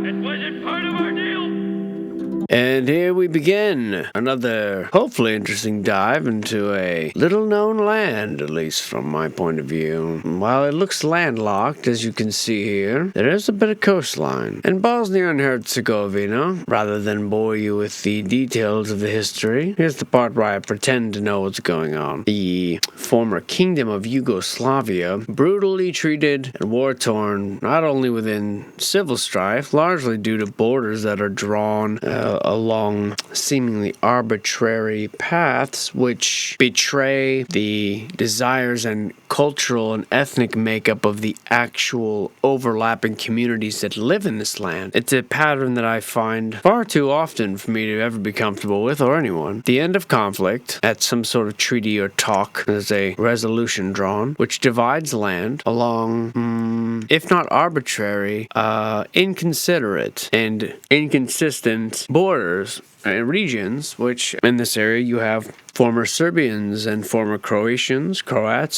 It wasn't part of our deal. And here we begin another hopefully interesting dive into a little-known land, at least from my point of view. While it looks landlocked, as you can see here, there is a bit of coastline. In Bosnia and Herzegovina, rather than bore you with the details of the history, here's the part where I pretend to know what's going on. The former kingdom of Yugoslavia, brutally treated and war-torn, not only within civil strife, largely due to borders that are drawn along seemingly arbitrary paths which betray the desires and cultural and ethnic makeup of the actual overlapping communities that live in this land. It's a pattern that I find far too often for me to ever be comfortable with, or anyone. The end of conflict, at some sort of treaty or talk, there's a resolution drawn which divides land along, if not arbitrary, inconsiderate and inconsistent borders and regions, which in this area you have former Serbians and former Croats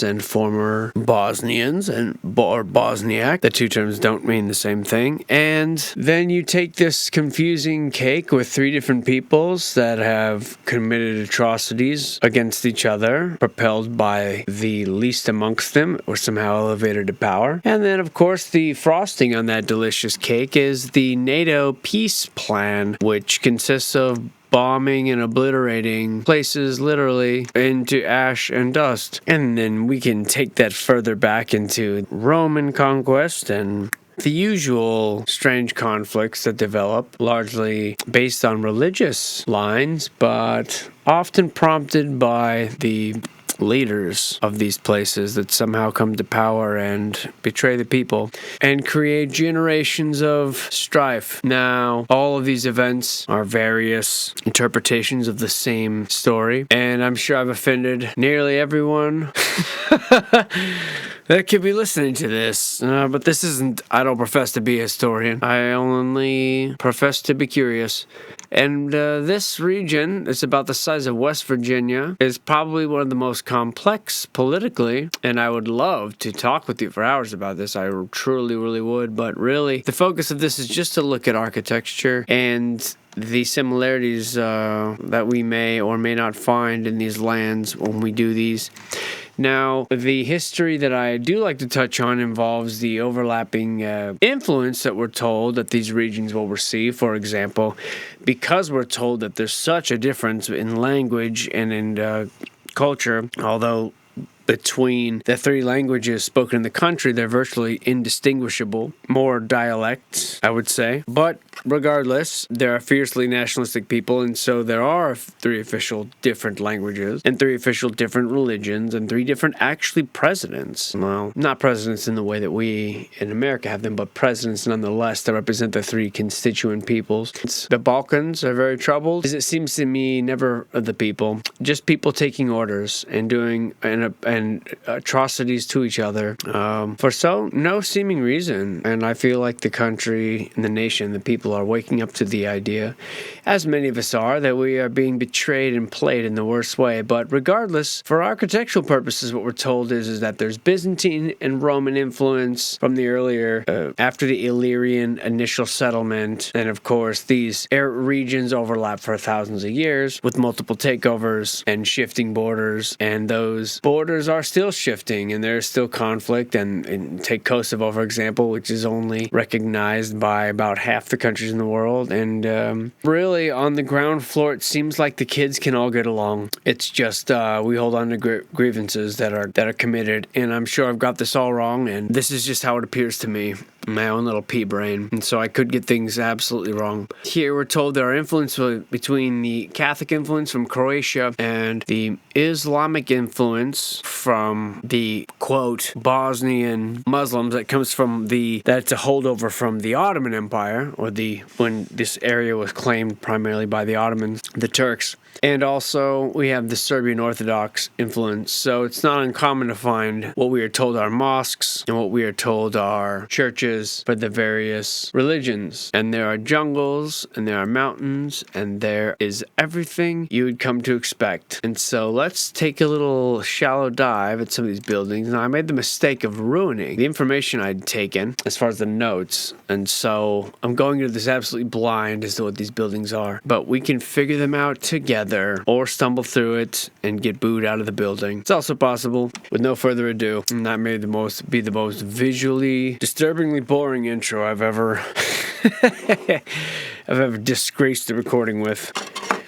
and former Bosnians or Bosniak. The two terms don't mean the same thing. And then you take this confusing cake with three different peoples that have committed atrocities against each other, propelled by the least amongst them or somehow elevated to power. And then, of course, the frosting on that delicious cake is the NATO peace plan, which consists of bombing and obliterating places literally into ash and dust. And then we can take that further back into Roman conquest and the usual strange conflicts that develop, largely based on religious lines, but often prompted by the leaders of these places that somehow come to power and betray the people and create generations of strife. Now, all of these events are various interpretations of the same story, and I'm sure I've offended nearly everyone that could be listening to this, but this isn't, I don't profess to be a historian. I only profess to be curious. And this region, it's about the size of West Virginia, is probably one of the most complex politically, and I would love to talk with you for hours about this. I truly, really would, but really, the focus of this is just to look at architecture and the similarities that we may or may not find in these lands when we do these. Now, the history that I do like to touch on involves the overlapping influence that we're told that these regions will receive. For example, because we're told that there's such a difference in language and in culture, although between the three languages spoken in the country, they're virtually indistinguishable. More dialects, I would say. But regardless, there are fiercely nationalistic people, and so there are three official different languages, and three official different religions, and three different actually presidents. Well, not presidents in the way that we in America have them, but presidents nonetheless that represent the three constituent peoples. The Balkans are very troubled, as it seems to me never the people, just people taking orders and doing and atrocities to each other for no seeming reason. And I feel like the country and the nation, the people are waking up to the idea, as many of us are, that we are being betrayed and played in the worst way. But regardless, for architectural purposes, what we're told is that there's Byzantine and Roman influence from the earlier, after the Illyrian initial settlement. And of course, these regions overlap for thousands of years with multiple takeovers and shifting borders. And those borders are still shifting, and there's still conflict. And take Kosovo, for example, which is only recognized by about half the countries in the world. And really, on the ground floor, it seems like the kids can all get along. It's just we hold on to grievances that are committed. And I'm sure I've got this all wrong, and this is just how it appears to me. My own little pea brain, and so I could get things absolutely wrong. Here we're told there are influence between the Catholic influence from Croatia and the Islamic influence from the, quote, Bosnian Muslims that comes from that's a holdover from the Ottoman Empire, or when this area was claimed primarily by the Ottomans, the Turks. And also, we have the Serbian Orthodox influence, so it's not uncommon to find what we are told are mosques and what we are told are churches for the various religions. And there are jungles, and there are mountains, and there is everything you would come to expect. And so let's take a little shallow dive at some of these buildings. Now, I made the mistake of ruining the information I'd taken as far as the notes, and so I'm going into this absolutely blind as to what these buildings are. But we can figure them out together or stumble through it and get booed out of the building. It's also possible. With no further ado, and that may be the most visually disturbingly boring intro I've ever disgraced the recording with.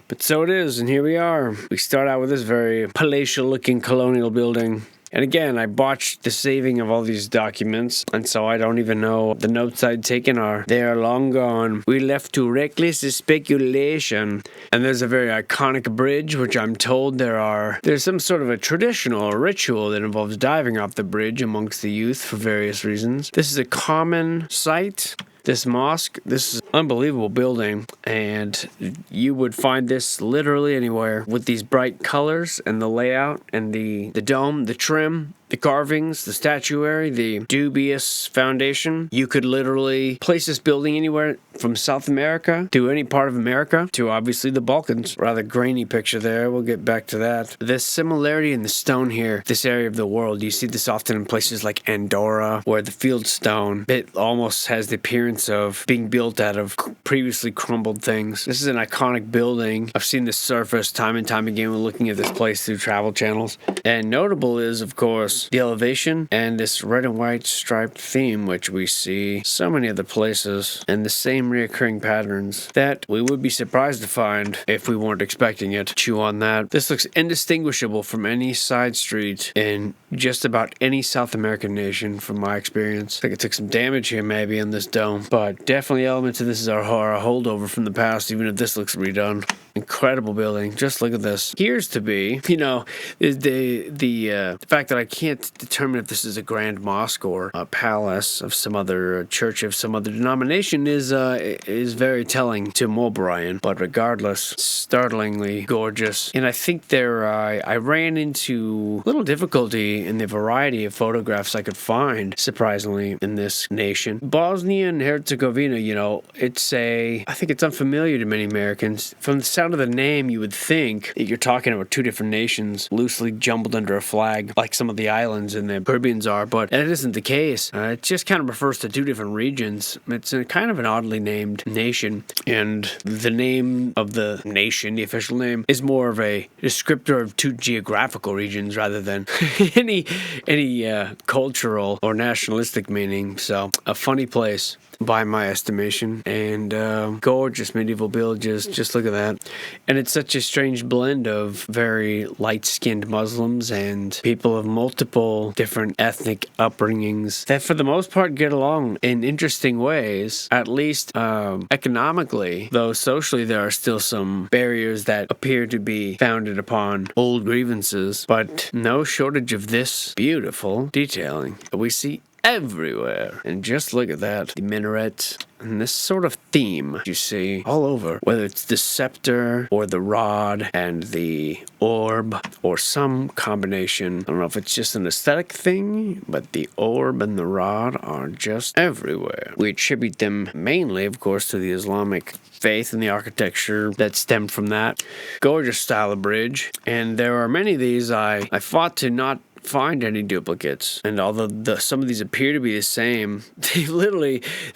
But so it is, and here we are. We start out with this very palatial looking colonial building. And again, I botched the saving of all these documents, and so I don't even know what the notes I'd taken are. They are long gone. We left to reckless speculation. And there's a very iconic bridge, which I'm told there's some sort of a traditional ritual that involves diving off the bridge amongst the youth for various reasons. This is a common sight. This mosque, this is an unbelievable building, and you would find this literally anywhere with these bright colors and the layout and the dome, the trim, the carvings, the statuary, the dubious foundation. You could literally place this building anywhere from South America to any part of America to obviously the Balkans. Rather grainy picture there. We'll get back to that. The similarity in the stone here, this area of the world, you see this often in places like Andorra, where the field stone, it almost has the appearance of being built out of previously crumbled things. This is an iconic building. I've seen this surface time and time again when looking at this place through travel channels. And notable is, of course, the elevation and this red and white striped theme, which we see so many other places, and the same reoccurring patterns that we would be surprised to find if we weren't expecting it. Chew on that. This looks indistinguishable from any side street in just about any South American nation from my experience. I think it took some damage here maybe in this dome, but definitely elements of this are a holdover from the past, even if this looks redone. Incredible building. Just look at this. Appears to be, the fact that I can't determine if this is a grand mosque or a palace of some other church of some other denomination is very telling to O'Brien. But regardless, startlingly gorgeous. And I think I ran into little difficulty in the variety of photographs I could find, surprisingly, in this nation. Bosnia and Herzegovina, I think it's unfamiliar to many Americans. From the sound of the name, you would think that you're talking about two different nations loosely jumbled under a flag, like some of the islands in the Caribbeans are, but that isn't the case. It just kind of refers to two different regions. It's a kind of an oddly named nation, and the name of the nation, the official name, is more of a descriptor of two geographical regions rather than any cultural or nationalistic meaning. So, a funny place by my estimation, and gorgeous medieval villages. Just look at that. And it's such a strange blend of very light-skinned Muslims and people of multiple different ethnic upbringings that for the most part get along in interesting ways, at least economically, though socially there are still some barriers that appear to be founded upon old grievances, but no shortage of this beautiful detailing that we see everywhere. And just look at that. The minaret and this sort of theme you see all over, whether it's the scepter or the rod and the orb or some combination. I don't know if it's just an aesthetic thing, but the orb and the rod are just everywhere. We attribute them mainly, of course, to the Islamic faith and the architecture that stemmed from that. Gorgeous style of bridge. And there are many of these I fought to not find any duplicates, and although some of these appear to be the same,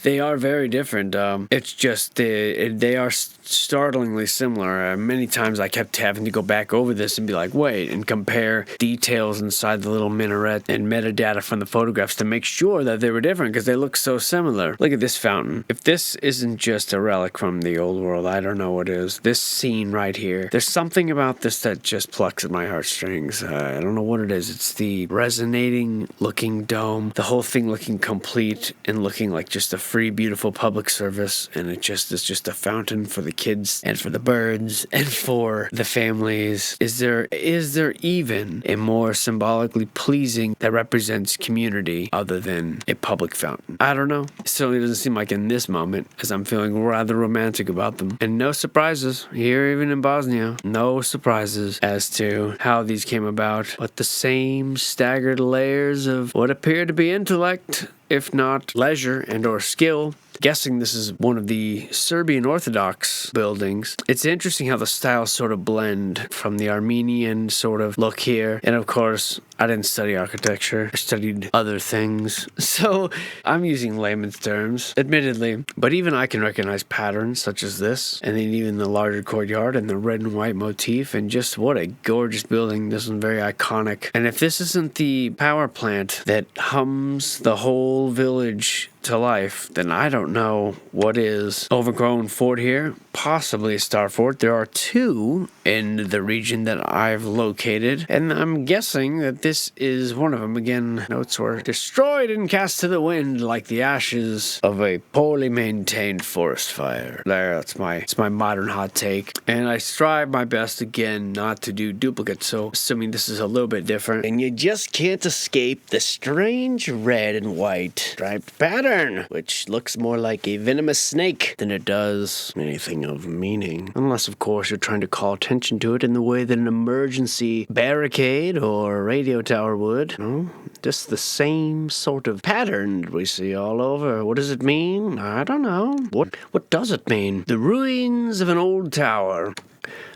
they are very different. It's just they are startlingly similar. Many times I kept having to go back over this and be like, wait, and compare details inside the little minaret and metadata from the photographs to make sure that they were different because they look so similar. Look at this fountain. If this isn't just a relic from the old world, I don't know what is. This scene right here, there's something about this that just plucks at my heartstrings. I don't know what it is. It's the resonating looking dome, the whole thing looking complete and looking like just a free, beautiful public service. And it just is just a fountain for the kids and for the birds and for the families. Is there even a more symbolically pleasing that represents community other than a public fountain? I don't know. It certainly doesn't seem like in this moment, as I'm feeling rather romantic about them. And no surprises here, even in Bosnia. No surprises as to how these came about, but the same staggered layers of what appear to be intellect, if not leisure and or skill. Guessing this is one of the Serbian Orthodox buildings. It's interesting how the styles sort of blend from the Armenian sort of look here. And of course, I didn't study architecture. I studied other things. So I'm using layman's terms, admittedly. But even I can recognize patterns such as this. And then even the larger courtyard and the red and white motif. And just what a gorgeous building. This is very iconic. And if this isn't the power plant that hums the whole village to life, then I don't know what is. Overgrown fort here, possibly a star fort. There are two in the region that I've located, and I'm guessing that this is one of them. Again, notes were destroyed and cast to the wind like the ashes of a poorly maintained forest fire. It's my modern hot take, and I strive my best again not to do duplicates, so assuming this is a little bit different. And you just can't escape the strange red and white striped pattern, which looks more like a venomous snake than it does anything of meaning. Unless, of course, you're trying to call attention to it in the way that an emergency barricade or radio tower would. No? Just the same sort of pattern we see all over. What does it mean? I don't know. What does it mean? The ruins of an old tower.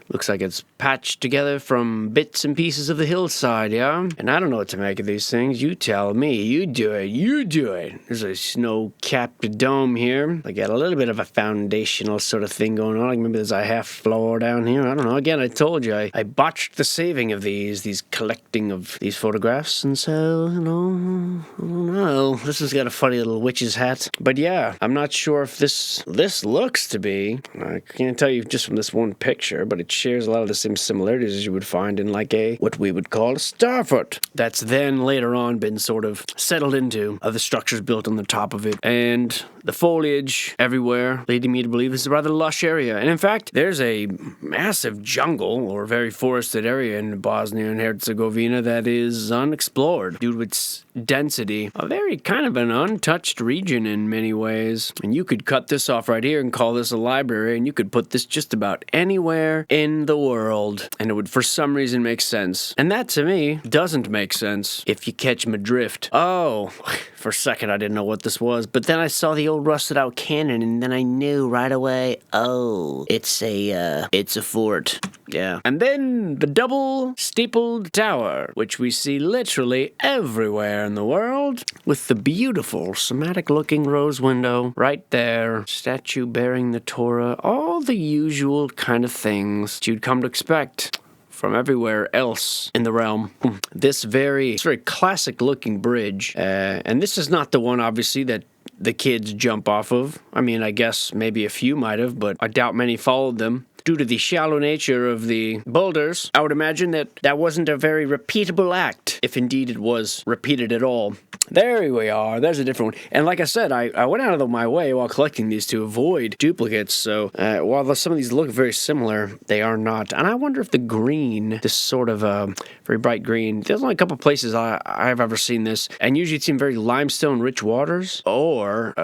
Looks like it's patched together from bits and pieces of the hillside, yeah? And I don't know what to make of these things. You tell me. You do it. You do it. There's a snow-capped dome here. I got a little bit of a foundational sort of thing going on. Like maybe there's a half floor down here. I don't know. Again, I told you, I botched the saving of these collecting of these photographs. And so, I don't know. This has got a funny little witch's hat. But yeah, I'm not sure if this looks to be. I can't tell you just from this one picture, but it shares a lot of the same similarities as you would find in like what we would call a starfort. That's then later on been sort of settled into other structures built on the top of it. And the foliage everywhere, leading me to believe this is a rather lush area. And in fact, there's a massive jungle or very forested area in Bosnia and Herzegovina that is unexplored due to its density. A very kind of an untouched region in many ways. And you could cut this off right here and call this a library, and you could put this just about anywhere in the world, and it would for some reason make sense. And that to me doesn't make sense if you catch my drift. Oh, for a second I didn't know what this was, but then I saw the old rusted out cannon, and then I knew right away, oh, it's a fort. Yeah. And then the double steepled tower, which we see literally everywhere in the world, with the beautiful somatic looking rose window right there, statue bearing the Torah, all the usual kind of things you'd come to expect from everywhere else in the realm. It's very classic looking bridge, and this is not the one obviously that the kids jump off of. I mean, I guess maybe a few might have, but I doubt many followed them. Due to the shallow nature of the boulders, I would imagine that wasn't a very repeatable act, if indeed it was repeated at all. There we are. There's a different one. And like I said, I went out of my way while collecting these to avoid duplicates. So while some of these look very similar, they are not. And I wonder if the green, this sort of very bright green, there's only a couple places I've ever seen this. And usually it's in very limestone-rich waters or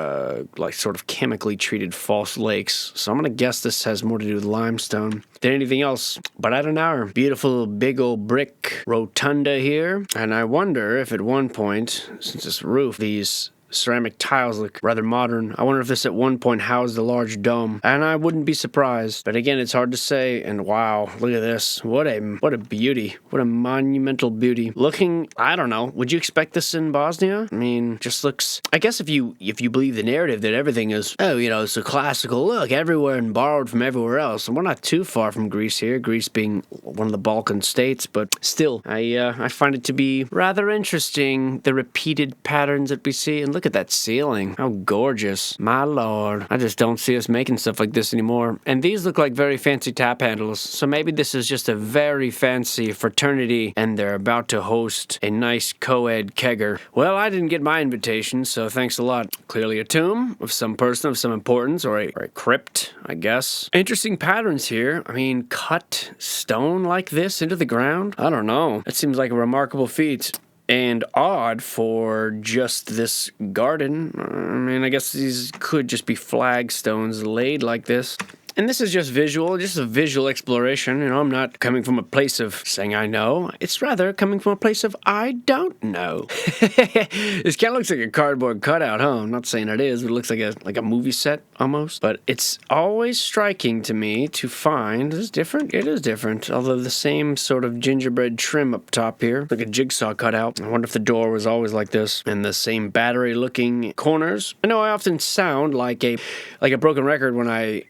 like sort of chemically treated false lakes. So I'm going to guess this has more to do with limestone than anything else. But I don't know. Beautiful big old brick rotunda here. And I wonder if at one point, since this roof, these ceramic tiles look rather modern. I wonder if this at one point housed a large dome, and I wouldn't be surprised. But again, it's hard to say, and wow, look at this. What a beauty. What a monumental beauty. Looking, I don't know, would you expect this in Bosnia? I mean, just looks, I guess if you believe the narrative that everything is, it's a classical look everywhere and borrowed from everywhere else, and we're not too far from Greece here, Greece being one of the Balkan states, but still, I find it to be rather interesting, the repeated patterns that we see. And look at that ceiling. How gorgeous. My lord. I just don't see us making stuff like this anymore. And these look like very fancy tap handles. So maybe this is just a very fancy fraternity and they're about to host a nice co-ed kegger. Well, I didn't get my invitation, so thanks a lot. Clearly a tomb of some person of some importance, or a crypt, I guess. Interesting patterns here. I mean, cut stone like this into the ground? I don't know. That seems like a remarkable feat. And odd for just this garden. I mean, I guess these could just be flagstones laid like this. And this is just a visual exploration. You know, I'm not coming from a place of saying I know. It's rather coming from a place of I don't know. This kind of looks like a cardboard cutout, huh? I'm not saying it is, but it looks like a movie set almost. But it's always striking to me to find it's different. It is different, although the same sort of gingerbread trim up top here, like a jigsaw cutout. I wonder if the door was always like this, and the same battery-looking corners. I know I often sound like a broken record when I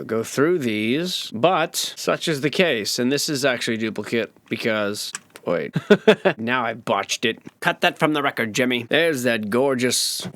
go through these, but such is the case. And this is actually a duplicate because... Wait. Now I botched it. Cut that from the record, Jimmy. There's that gorgeous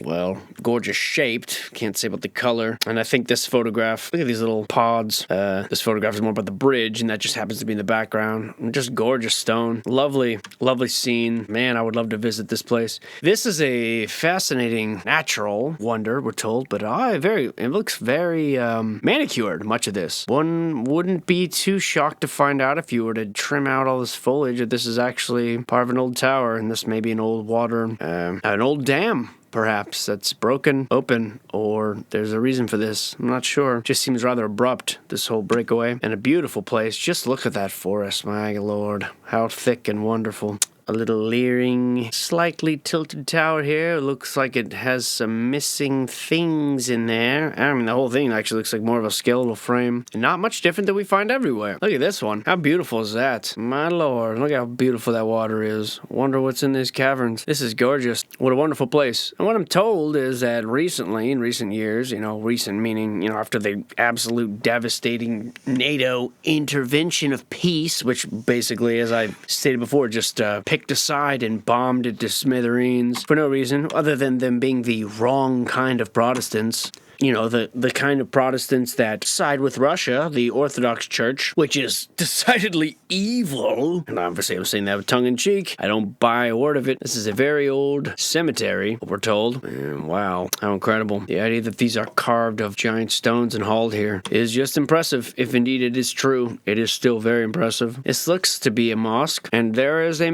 shaped. Can't say about the color. And I think this photograph, look at these little pods. This photograph is more about the bridge, and that just happens to be in the background. Just gorgeous stone. Lovely, lovely scene. Man, I would love to visit this place. This is a fascinating natural wonder, we're told, but it looks very manicured, much of this. One wouldn't be too shocked to find out if you were to trim out all this foliage that this is actually part of an old tower, and this may be an old an old dam, perhaps, that's broken open, or there's a reason for this. I'm not sure. Just seems rather abrupt, this whole breakaway. And a beautiful place. Just look at that forest, my lord. How thick and wonderful. A little leering, slightly tilted tower here. It looks like it has some missing things in there. I mean, the whole thing actually looks like more of a skeletal frame. And not much different than we find everywhere. Look at this one. How beautiful is that? My lord, look how beautiful that water is. Wonder what's in these caverns. This is gorgeous. What a wonderful place. And what I'm told is that recently, in recent years, recent meaning, after the absolute devastating NATO intervention of peace, which basically, as I stated before, just picked aside and bombed it to smithereens for no reason other than them being the wrong kind of Protestants. The kind of Protestants that side with Russia, the Orthodox Church, which is decidedly evil. And obviously I'm saying that with tongue-in-cheek. I don't buy a word of it. This is a very old cemetery, we're told. And wow, how incredible. The idea that these are carved of giant stones and hauled here is just impressive. If indeed it is true, it is still very impressive. This looks to be a mosque, and there is a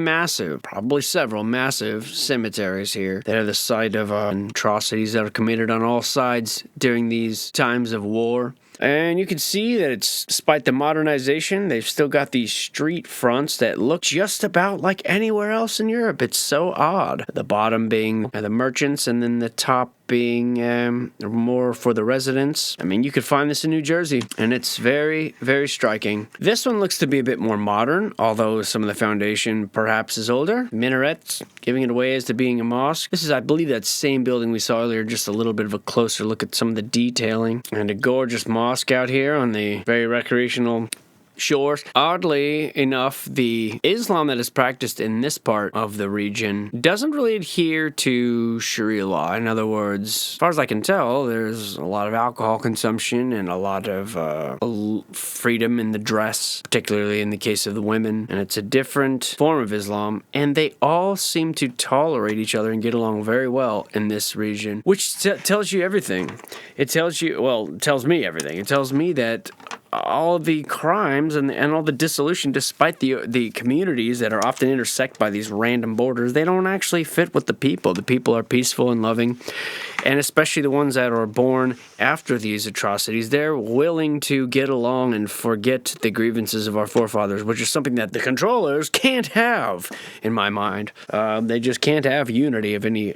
probably several massive cemeteries here that are the site of atrocities that are committed on all sides during these times of war. And you can see that despite the modernization, they've still got these street fronts that look just about like anywhere else in Europe. It's so odd. The bottom being the merchants, and then the top being more for the residents. I mean, you could find this in New Jersey, and it's very, very striking. This one looks to be a bit more modern, although some of the foundation perhaps is older. Minarets, giving it away as to being a mosque. This is, I believe, that same building we saw earlier, just a little bit of a closer look at some of the detailing. And a gorgeous mosque out here on the very recreational shores. Oddly enough, the Islam that is practiced in this part of the region doesn't really adhere to Sharia law. In other words, as far as I can tell, there's a lot of alcohol consumption and a lot of freedom in the dress, particularly in the case of the women. And it's a different form of Islam, and they all seem to tolerate each other and get along very well in this region, which tells you everything. It tells me everything. It tells me that all of the crimes and all the dissolution, despite the communities that are often intersect by these random borders, they don't actually fit with the people. The people are peaceful and loving, and especially the ones that are born after these atrocities, they're willing to get along and forget the grievances of our forefathers, which is something that the controllers can't have, in my mind. They just can't have unity of any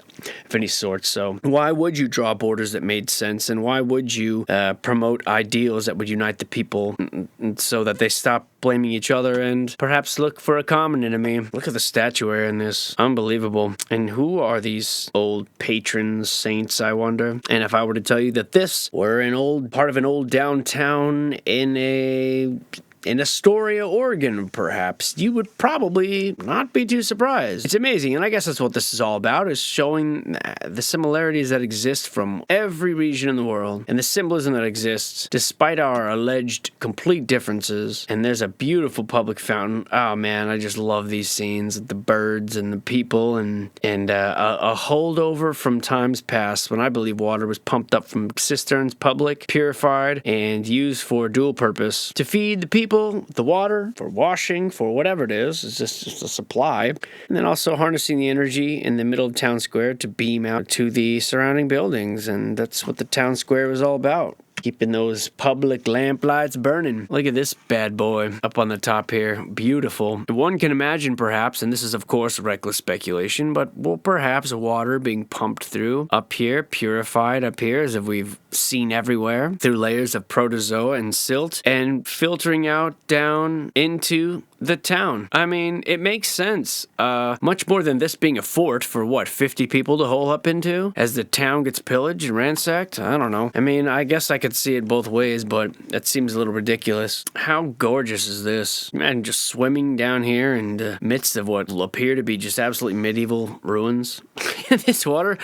sort. So why would you draw borders that made sense, and why would you promote ideals that would unite the people so that they stop blaming each other and perhaps look for a common enemy? Look at the statuary in this. Unbelievable. And who are these old patrons, saints, I wonder? And if I were to tell you that this were part of an old downtown in in Astoria, Oregon, perhaps, you would probably not be too surprised. It's amazing, and I guess that's what this is all about, is showing the similarities that exist from every region in the world, and the symbolism that exists despite our alleged complete differences. And there's a beautiful public fountain. Oh man, I just love these scenes, the birds and the people, and a holdover from times past when I believe water was pumped up from cisterns, public, purified, and used for dual purpose to feed the people, the water, for washing, for whatever it is. It's just a supply. And then also harnessing the energy in the middle of town square to beam out to the surrounding buildings. And that's what the town square was all about. Keeping those public lamp lights burning. Look at this bad boy up on the top here. Beautiful. One can imagine perhaps, and this is of course reckless speculation, but well, perhaps water being pumped through up here, purified up here, as if we've seen everywhere, through layers of protozoa and silt, and filtering out down into the town. I mean, it makes sense. Much more than this being a fort for what, 50 people to hole up into as the town gets pillaged and ransacked? I don't know. I mean, I guess I could see it both ways, but that seems a little ridiculous. How gorgeous is this? Man, just swimming down here in the midst of what will appear to be just absolutely medieval ruins. This water,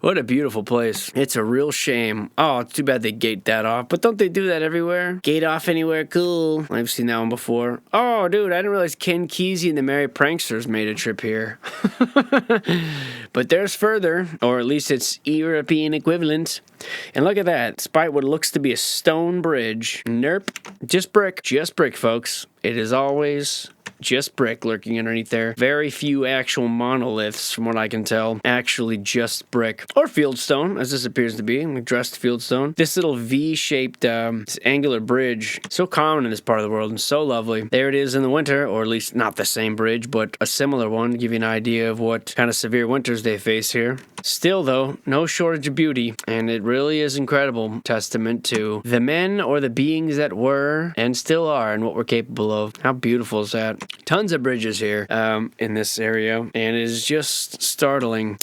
what a beautiful place. It's a real shame. Oh, it's too bad they gate that off, but don't they do that everywhere? Gate off anywhere, cool. I've seen that one before. Oh, dude, I didn't realize Ken Kesey and the Merry Pranksters made a trip here. But there's further, or at least its European equivalent. And look at that, despite what looks to be a stone bridge. Nope, just brick, folks. It is always just brick lurking underneath there. Very few actual monoliths, from what I can tell. Actually just brick. Or fieldstone, as this appears to be. Dressed fieldstone. This little V-shaped angular bridge, so common in this part of the world and so lovely. There it is in the winter, or at least not the same bridge, but a similar one to give you an idea of what kind of severe winters they face here. Still, though, no shortage of beauty, and it really is incredible testament to the men or the beings that were and still are and what we're capable of. How beautiful is that? Tons of bridges here in this area, and it is just startling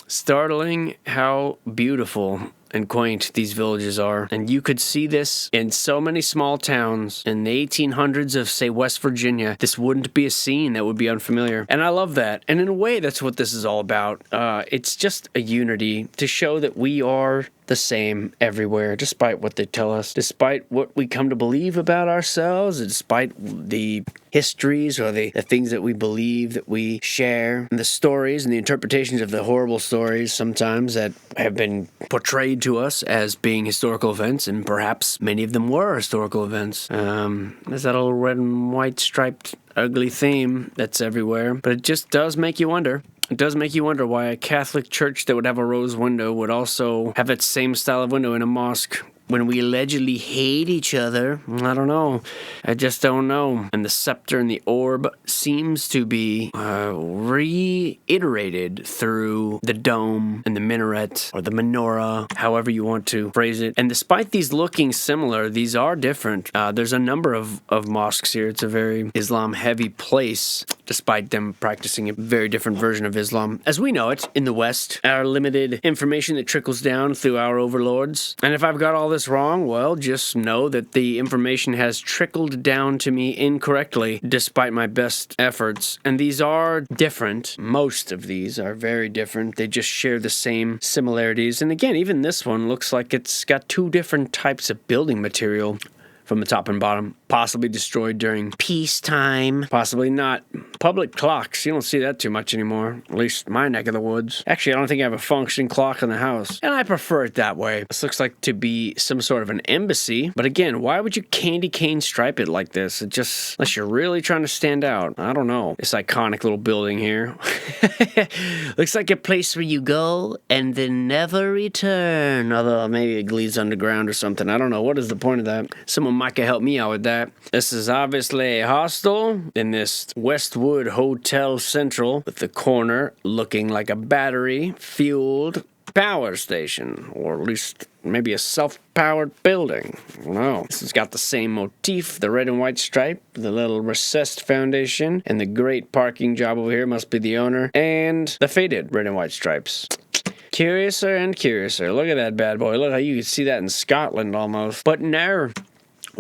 how beautiful and quaint these villages are. And you could see this in so many small towns in the 1800s of, say, West Virginia. This wouldn't be a scene that would be unfamiliar. And I love that. And in a way, that's what this is all about. It's just a unity to show that we are the same everywhere, despite what they tell us, despite what we come to believe about ourselves, despite the histories or the things that we believe that we share, and the stories and the interpretations of the horrible stories sometimes that have been portrayed to us as being historical events, and perhaps many of them were historical events. There's that old red and white striped ugly theme that's everywhere, but it just does make you wonder. It does make you wonder why a Catholic church that would have a rose window would also have that same style of window in a mosque when we allegedly hate each other. I don't know. I just don't know. And the scepter and the orb seems to be reiterated through the dome and the minaret or the menorah, however you want to phrase it. And despite these looking similar, these are different. There's a number of mosques here. It's a very Islam-heavy place, despite them practicing a very different version of Islam as we know it in the West. Our limited information that trickles down through our overlords. And if I've got all this wrong, well, just know that the information has trickled down to me incorrectly despite my best efforts. And these are different. Most of these are very different. They just share the same similarities. And again, even this one looks like it's got two different types of building material from the top and bottom, possibly destroyed during peacetime, possibly not. Public clocks, you don't see that too much anymore, at least my neck of the woods. Actually, I don't think I have a functioning clock in the house, and I prefer it that way. This looks like to be some sort of an embassy, but again, why would you candy cane stripe it like this? It just, unless you're really trying to stand out, I don't know. This iconic little building here. Looks like a place where you go and then never return, although maybe it leads underground or something. I don't know. What is the point of that? Someone might can help me out with that. This is obviously a hostel in this Westwood Hotel Central with the corner looking like a battery-fueled power station, or at least maybe a self-powered building. I don't know. This has got the same motif, the red and white stripe, the little recessed foundation, and the great parking job over here must be the owner, and the faded red and white stripes. Curiouser and curiouser. Look at that bad boy. Look how you can see that in Scotland almost. But no.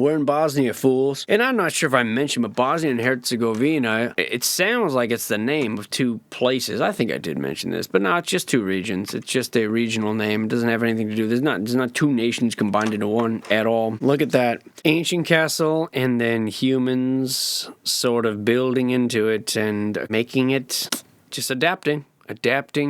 We're in Bosnia, fools. And I'm not sure if I mentioned, but Bosnia and Herzegovina, it sounds like it's the name of two places. I think I did mention this, but no, it's just two regions. It's just a regional name. It doesn't have anything to do. There's not two nations combined into one at all. Look at that. Ancient castle, and then humans sort of building into it and making it, just adapting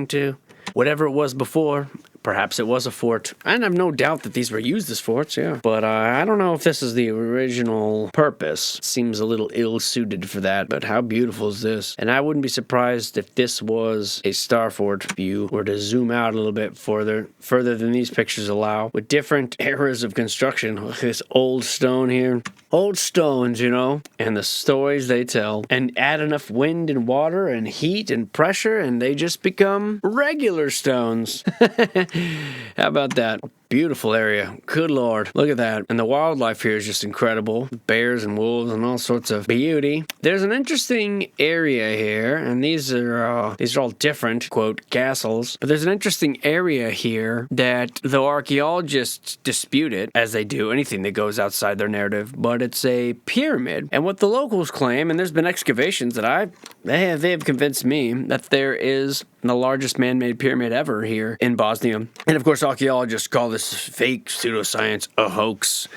to whatever it was before. Perhaps it was a fort. And I have no doubt that these were used as forts, yeah. But I don't know if this is the original purpose. Seems a little ill-suited for that, but how beautiful is this? And I wouldn't be surprised if this was a star fort if you were to zoom out a little bit further than these pictures allow, with different eras of construction. Look at this old stone here. Old stones, you know, and the stories they tell. And add enough wind and water and heat and pressure, and they just become regular stones. How about that? Beautiful area. Good Lord. Look at that. And the wildlife here is just incredible. Bears and wolves and all sorts of beauty. There's an interesting area here, and these are all different, quote, castles. But there's an interesting area here that, though archaeologists dispute it, as they do anything that goes outside their narrative, but it's a pyramid. And what the locals claim, and there's been excavations that they have convinced me that there is the largest man-made pyramid ever here in Bosnia. And of course, archaeologists call this fake pseudoscience a hoax,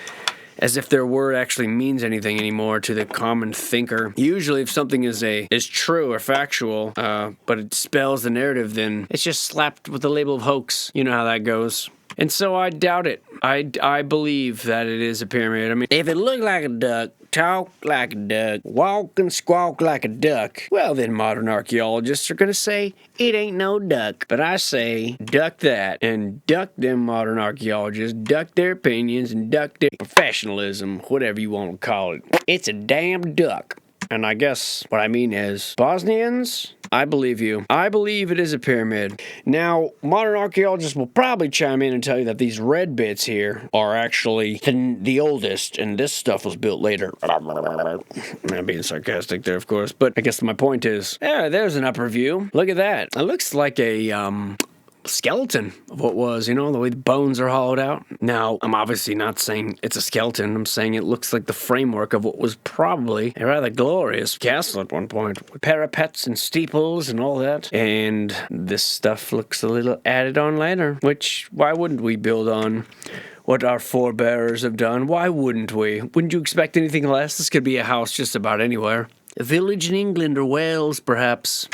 as if their word actually means anything anymore to the common thinker. Usually, if something is true or factual, but it spells the narrative, then it's just slapped with the label of hoax. You know how that goes. And so I doubt it. I believe that it is a pyramid. I mean, if it looked like a duck, talk like a duck, walk and squawk like a duck, well, then modern archaeologists are going to say it ain't no duck. But I say duck that, and duck them modern archaeologists, duck their opinions, and duck their professionalism, whatever you want to call it. It's a damn duck. And I guess what I mean is, Bosnians, I believe you. I believe it is a pyramid. Now, modern archaeologists will probably chime in and tell you that these red bits here are actually the oldest, and this stuff was built later. I'm being sarcastic there, of course, but I guess my point is, yeah, there's an upper view. Look at that. It looks like a skeleton of what was, you know, the way the bones are hollowed out. Now, I'm obviously not saying it's a skeleton. I'm saying it looks like the framework of what was probably a rather glorious castle at one point, with parapets and steeples and all that. And this stuff looks a little added on later, which, why wouldn't we build on what our forebears have done? Why wouldn't we? Wouldn't you expect anything less? This could be a house just about anywhere. A village in England or Wales, perhaps.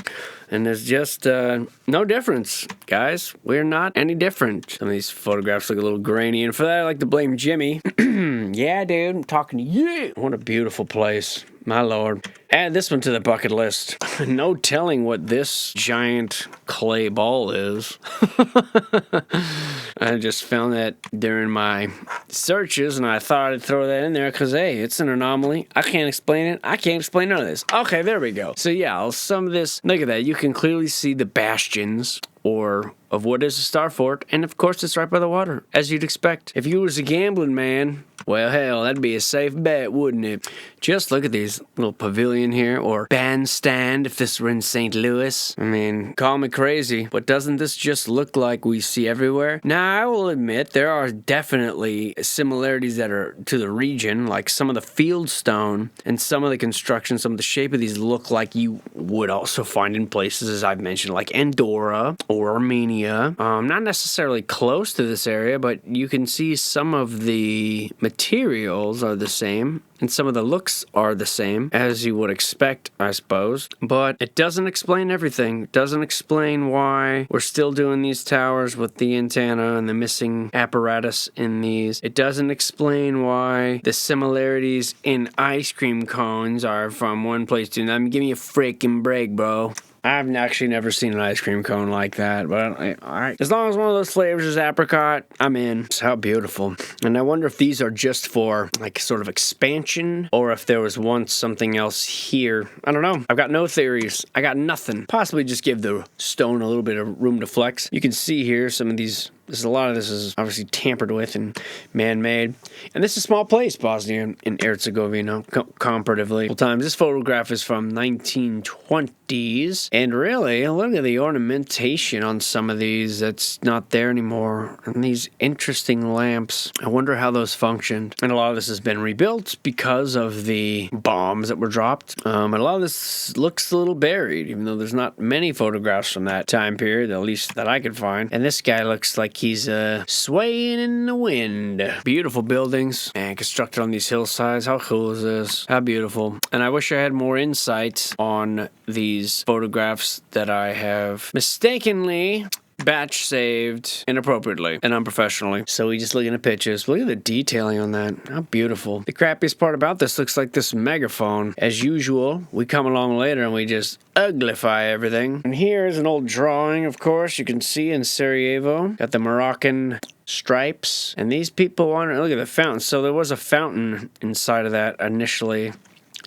And there's just no difference, guys. We're not any different. Some of these photographs look a little grainy, and for that I like to blame Jimmy. Yeah, dude, I'm talking to you. What a beautiful place. My lord. Add this one to the bucket list. No telling what this giant clay ball is. I just found that during my searches, and I thought I'd throw that in there because, hey, it's an anomaly. I can't explain it. I can't explain none of this. Okay, there we go. So, yeah, some of this, look at that. You can clearly see the bastions of what is a star fort, and of course it's right by the water, as you'd expect. If you was a gambling man, well, hell, that'd be a safe bet, wouldn't it? Just look at these little pavilion here, or bandstand if this were in St. Louis. I mean, call me crazy, but doesn't this just look like we see everywhere? Now, I will admit there are definitely similarities that are to the region, like some of the field stone and some of the construction, some of the shape of these look like you would also find in places, as I've mentioned, like Andorra or Armenia. Not necessarily close to this area, but you can see some of the materials are the same, and some of the looks are the same, as you would expect, I suppose. But it doesn't explain everything. It doesn't explain why we're still doing these towers with the antenna and the missing apparatus in these. It doesn't explain why the similarities in ice cream cones are from one place to another. I mean, give me a freaking break, bro. I've actually never seen an ice cream cone like that, but all right. As long as one of those flavors is apricot, I'm in. It's how beautiful. And I wonder if these are just for, like, sort of expansion, or if there was once something else here. I don't know. I've got no theories. I got nothing. Possibly just give the stone a little bit of room to flex. You can see here some of these A lot of this is obviously tampered with and man-made. And this is a small place, Bosnia and Herzegovina, comparatively. Times. This photograph is from 1920s. And really, look at the ornamentation on some of these that's not there anymore. And these interesting lamps. I wonder how those functioned. And a lot of this has been rebuilt because of the bombs that were dropped. And a lot of this looks a little buried, even though there's not many photographs from that time period, at least that I could find. And this guy looks like he's swaying in the wind. Beautiful buildings and constructed on these hillsides. How cool is this? How beautiful. And I wish I had more insight on these photographs that I have mistakenly batch saved inappropriately and unprofessionally. So we just look at the pictures. Look at the detailing on that. How beautiful. The crappiest part about this looks like this megaphone. As usual, we come along later and we just uglify everything. And here's an old drawing, of course, you can see in Sarajevo. Got the Moroccan stripes. And these people want to look at the fountain. So there was a fountain inside of that initially.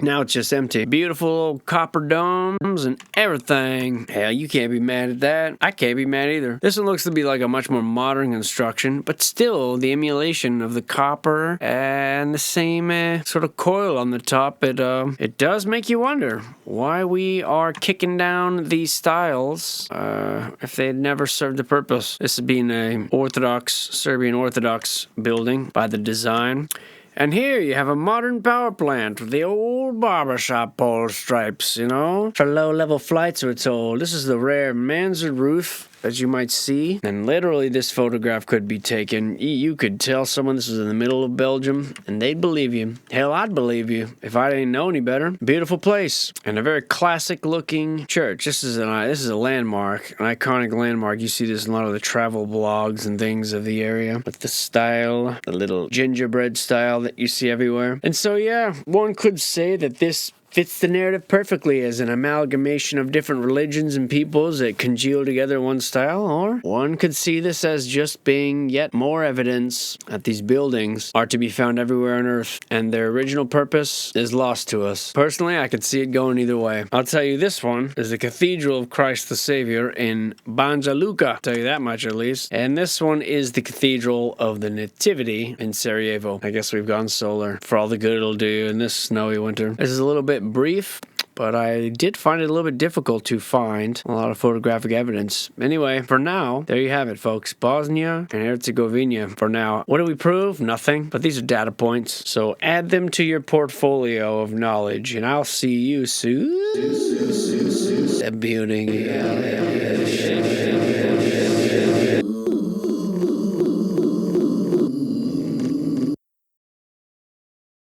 Now it's just empty. Beautiful old copper domes and everything. Hell, you can't be mad at that. I can't be mad either. This one looks to be like a much more modern construction, but still the emulation of the copper and the same sort of coil on the top. It does make you wonder why we are kicking down these styles if they had never served a purpose. This being a Serbian Orthodox building by the design. And here you have a modern power plant with the old barbershop pole stripes, you know? For low-level flights, we're told. This is the rare mansard roof, as you might see. And literally, this photograph could be taken. You could tell someone this was in the middle of Belgium, and they'd believe you. Hell, I'd believe you if I didn't know any better. Beautiful place. And a very classic-looking church. This is a landmark, an iconic landmark. You see this in a lot of the travel blogs and things of the area. With the style, the little gingerbread style that you see everywhere. And so, yeah, one could say that this fits the narrative perfectly as an amalgamation of different religions and peoples that congeal together in one style, or one could see this as just being yet more evidence that these buildings are to be found everywhere on Earth, and their original purpose is lost to us. Personally, I could see it going either way. I'll tell you, this one is the Cathedral of Christ the Savior in Banja Luka. I'll tell you that much at least. And this one is the Cathedral of the Nativity in Sarajevo. I guess we've gone solar for all the good it'll do in this snowy winter. This is a little bit brief, but I did find it a little bit difficult to find a lot of photographic evidence. Anyway, for now, there you have it, folks. Bosnia and Herzegovina for now. What do we prove? Nothing, but these are data points. So add them to your portfolio of knowledge, and I'll see you soon. A beauty.